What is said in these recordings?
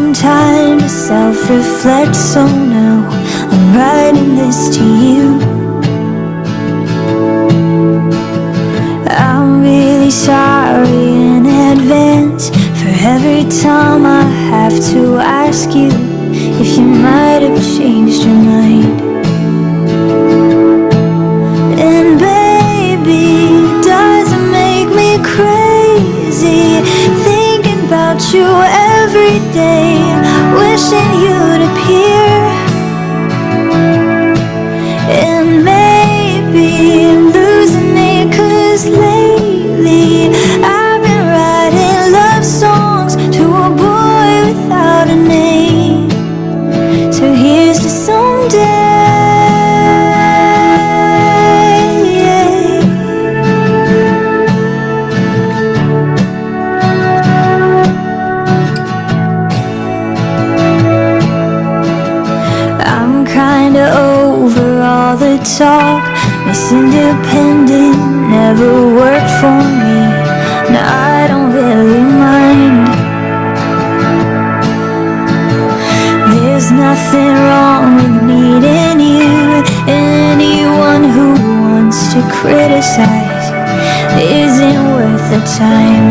some time to self-reflect, so now I'm writing this to you. I'm really sorry in advance for every time I have to ask you if you might have changed your mind. And baby, does it make me crazy thinking about you every day, wishing you'd appear? And maybe I'm losing it, 'cause lately I've been writing love songs to a boy without a name. So here's to someday. I'm kinda over all the talk. Miss Independent never worked for me. Now I don't really mind. There's nothing wrong with needing you. Anyone who wants to criticize isn't worth the time.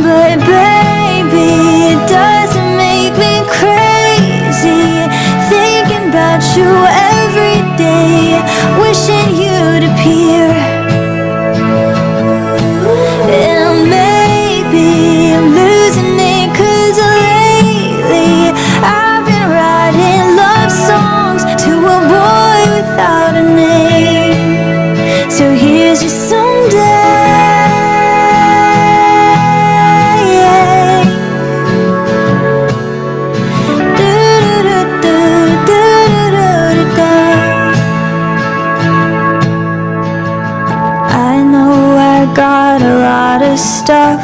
But baby, it doesn't make me crazy thinking about you every day, wishing you'd appear. And maybe I'm losing it, 'cause lately I've been writing love songs to a boy without a name. So here's your someday. I know I got a lot of stuff,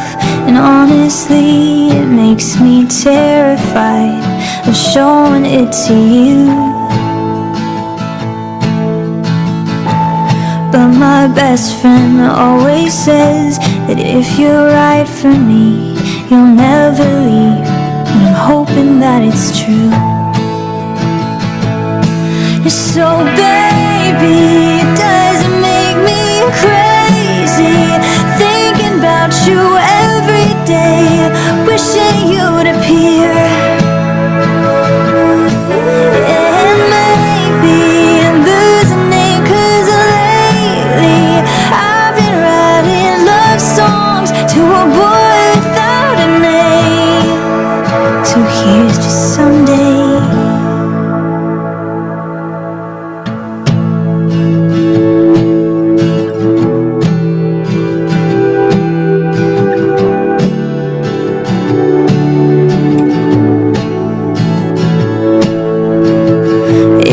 and honestly it makes me terrified of showing it to you. But my best friend always says that if you're right for me, you'll never leave, and I'm hoping that it's true. So baby, it doesn't make me crazy thinking about you every day, wishing you'd appear. And maybe I'm losing it, 'cause lately I've been writing love songs to a boy without a name. So here's to someday.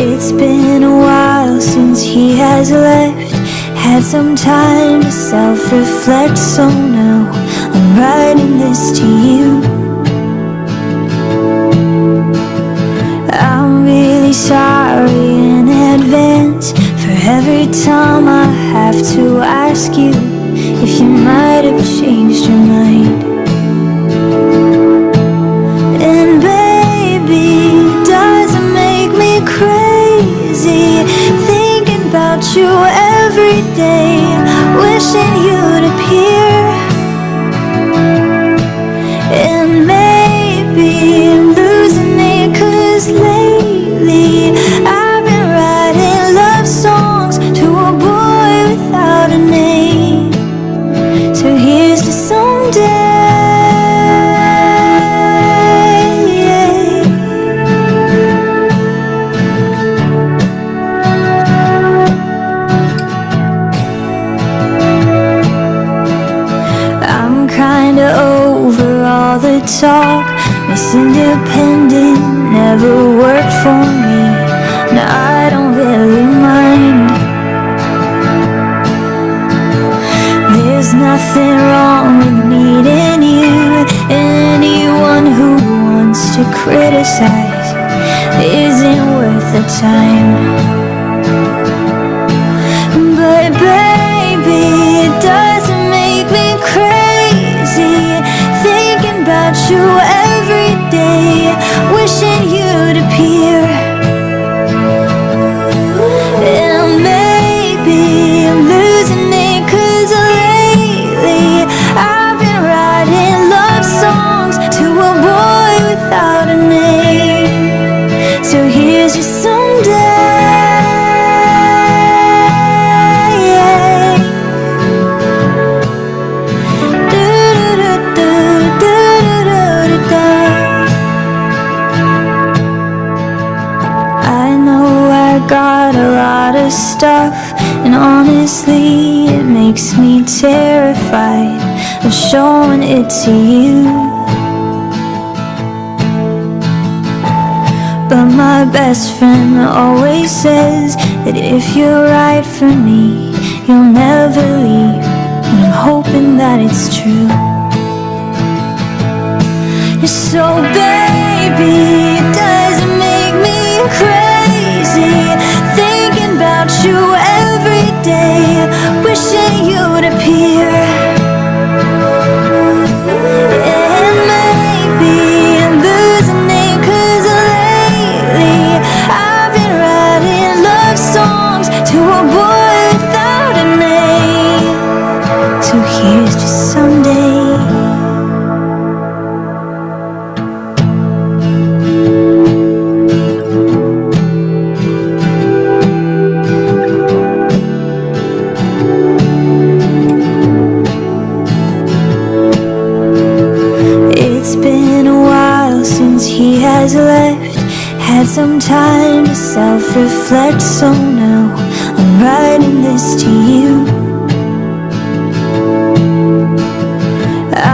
It's been a while since he has left, had some time to self-reflect, so now I'm writing this to you. I'm really sorry in advance for every time I have to ask you if you might have changed your mind. And baby, does it make me crazy thinking about you every day, wishing you'd appear? And maybe I'm losing it, 'cause lately I've been writing love songs to a boy without a name. So here's to someday. I'm kinda over all the talk. Miss Independent never worked for me. Now I don't really mind. There's nothing wrong with needing you. Anyone who wants to criticize isn't worth the time. But baby, it doesn't make me crazy thinking about you you every day, wishing you'd appear. And maybe I'm losing it, 'cause lately I've been writing love songs to a boy without a name. So here's your someday. Got a lot of stuff, and honestly it makes me terrified of showing it to you. But my best friend always says that if you're right for me, you'll never leave, and I'm hoping that it's true. So baby, it doesn't make me crazy, thinking about you every day, wishing you'd appear. And maybe I'm losing it, 'cause lately I've been writing love songs to a boy without a name. So here's to someday. Has left, had some time to self-reflect, so now I'm writing this to you.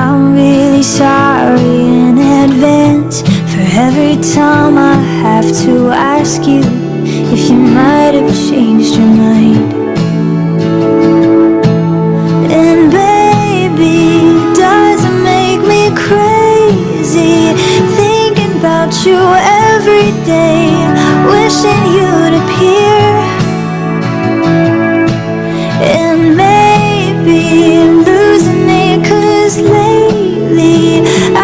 I'm really sorry in advance for every time I have to ask you if you might have changed your mind. And baby, it doesn't make me crazy, about you every day, wishing you'd appear. And maybe I'm losing it, 'cause lately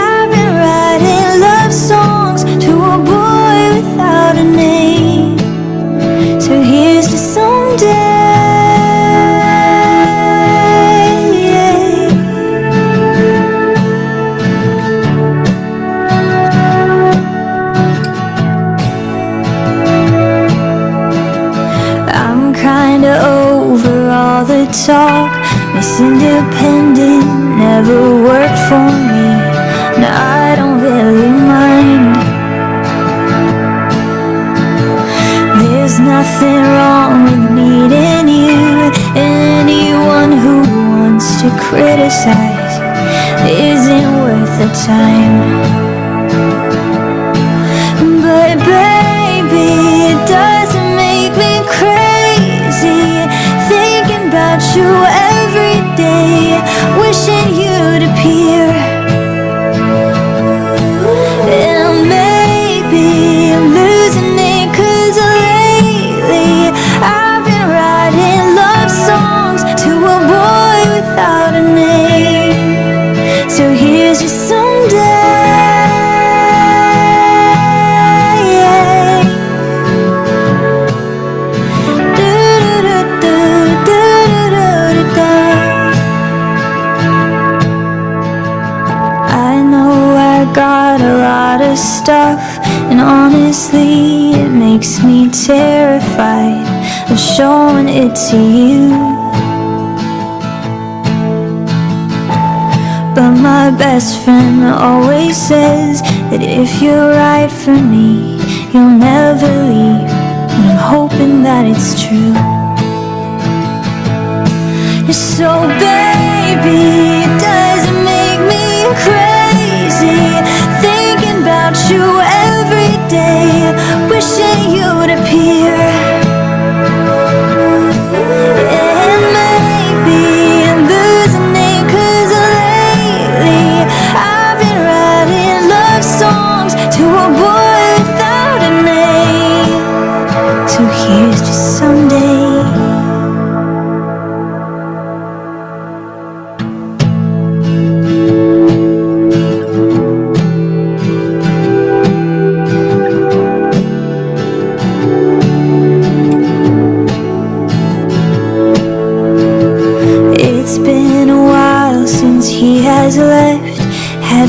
I've been writing love songs to a boy without a name. So here's to someday. Over all the talk, Miss Independent never worked for me. Now I don't really mind. There's nothing wrong with needing you. Anyone who wants to criticize isn't worth the time. But baby, it doesn't make me crazy, thinking about you every day, wishing you'd appear. And maybe I'm losing it, 'cause lately I've been writing love songs to a boy without a name. So here's your someday. Got a lot of stuff, and honestly it makes me terrified of showing it to you. But my best friend always says that if you're right for me, you'll never leave, and I'm hoping that it's true. So baby, it doesn't make me crazy, thinking about you every day, wishing you'd appear. And maybe I'm losing it, 'cause lately I've been writing love songs to a boy without a name. So here's to someday.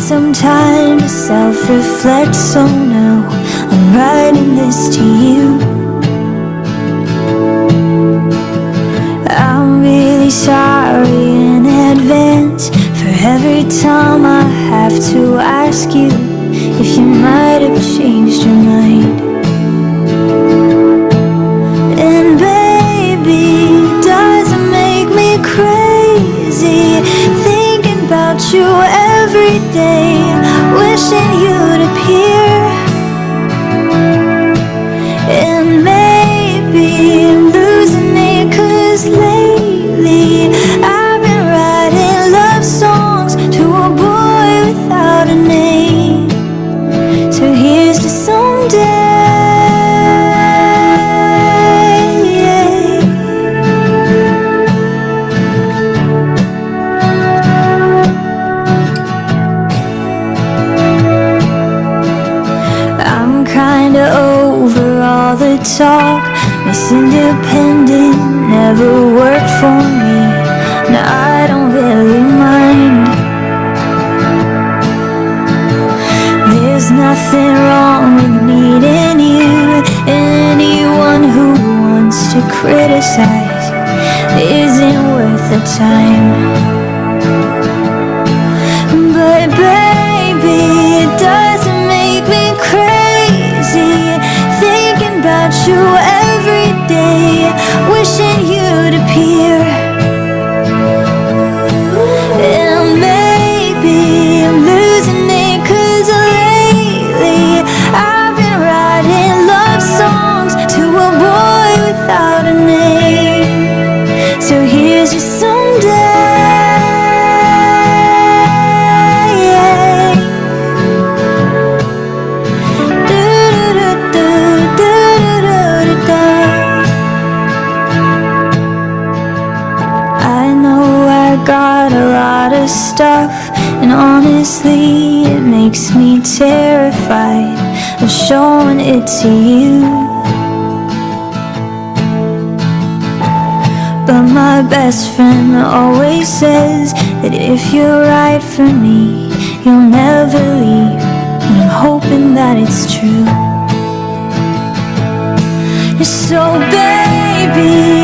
some time to self-reflect, so now I'm writing this to you. I'm really sorry in advance for every time I have to ask you if you might have changed your mind. And baby, does it make me crazy thinking about you every day, wishing you'd appear? And maybe I'm losing it, 'cause lately I've been writing love songs to a boy without a name. So here's to someday. I'm kinda over all the talk. Miss Independent never worked for me. Now I don't really mind. There's nothing wrong with needing you. Anyone who wants to criticize isn't worth the time. But baby, it doesn't make me crazy thinking about you every day, wishing you'd appear. And maybe I'm losing it, 'cause lately I've been writing love songs to a boy without a name. So here's your someday. I know I got a lot of stuff, and honestly it makes me terrified of showing it to you. But my best friend always says that if you're right for me, you'll never leave, and I'm hoping that it's true. So baby,